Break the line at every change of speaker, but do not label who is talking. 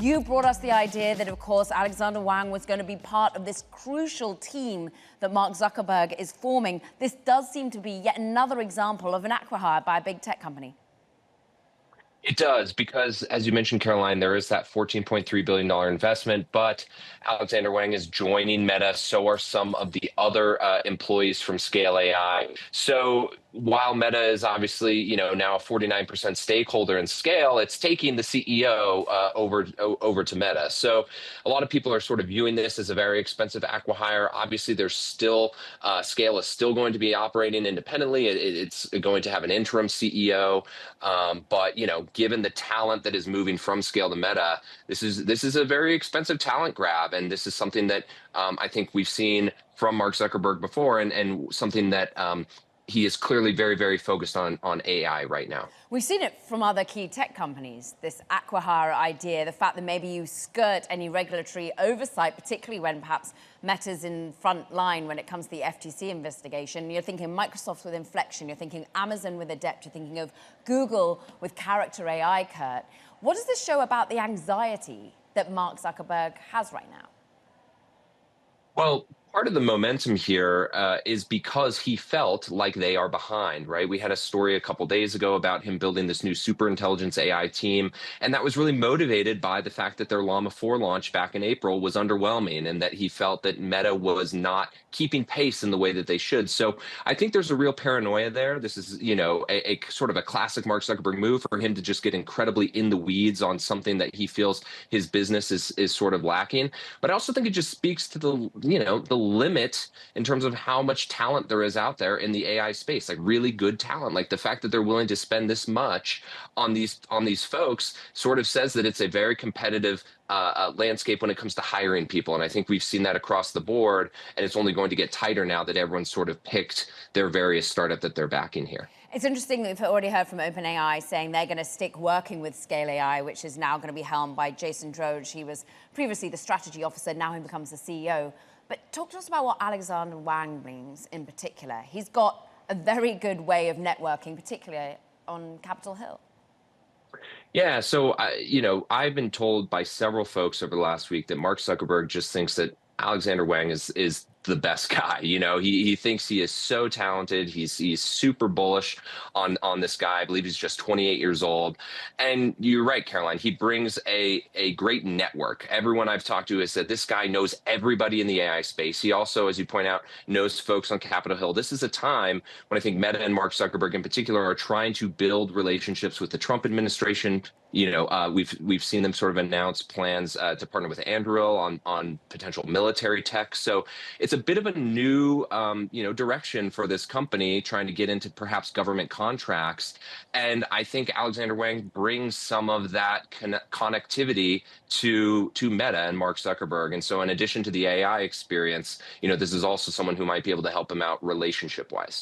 You brought us the idea that, of course, Alexander Wang was going to be part of this crucial team that Mark Zuckerberg is forming. This does seem to be yet another example of an acquihire by a big tech company.
It does, because as you mentioned, Caroline, there is that $14.3 billion investment, but Alexander Wang is joining Meta. So are some of the other employees from Scale AI. So while Meta is obviously, now a 49% stakeholder in Scale, it's taking the CEO over to Meta. So a lot of people are sort of viewing this as a very expensive acquihire. Obviously, there's still Scale is still going to be operating independently. It's going to have an interim CEO, but given the talent that is moving from Scale to Meta, this is a very expensive talent grab, and this is something that I think we've seen from Mark Zuckerberg before, and something that he is clearly very, very focused on AI right now.
We've seen it from other key tech companies, this acquihire idea, the fact that maybe you skirt any regulatory oversight, particularly when perhaps Meta's in front line when it comes to the FTC investigation. You're thinking Microsoft with Inflection, you're thinking Amazon with Adept, you're thinking of Google with Character AI, Kurt. What does this show about the anxiety that Mark Zuckerberg has right now?
Well, part of the momentum here is because he felt like they are behind, right? We had a story a couple days ago about him building this new super intelligence AI team, and that was really motivated by the fact that their Llama 4 launch back in April was underwhelming, and that he felt that Meta was not keeping pace in the way that they should. So I think there's a real paranoia there. This is, a sort of a classic Mark Zuckerberg move for him to just get incredibly in the weeds on something that he feels his business is sort of lacking. But I also think it just speaks to the limit in terms of how much talent there is out there in the AI space, like really good talent. Like the fact that they're willing to spend this much on these folks sort of says that it's a very competitive landscape when it comes to hiring people. And I think we've seen that across the board, and it's only going to get tighter now that everyone's sort of picked their various startup that they're backing here.
It's interesting, we've already heard from OpenAI saying they're going to stick working with Scale AI, which is now going to be helmed by Jason Droge. He was previously the strategy officer, now he becomes the CEO. But talk to us about what Alexander Wang brings in particular. He's got a very good way of networking, particularly on Capitol Hill.
Yeah, so I've been told by several folks over the last week that Mark Zuckerberg just thinks that Alexander Wang is the best guy. He thinks he is so talented. He's super bullish on this guy. I believe he's just 28 years old. And you're right, Caroline. He brings a great network. Everyone I've talked to has said this guy knows everybody in the AI space. He also, as you point out, knows folks on Capitol Hill. This is a time when I think Meta and Mark Zuckerberg in particular are trying to build relationships with the Trump administration. We've seen them sort of announce plans to partner with Anduril on potential military tech. So it's a bit of a new, direction for this company trying to get into perhaps government contracts. And I think Alexander Wang brings some of that connectivity to Meta and Mark Zuckerberg. And so in addition to the AI experience, this is also someone who might be able to help him out relationship-wise.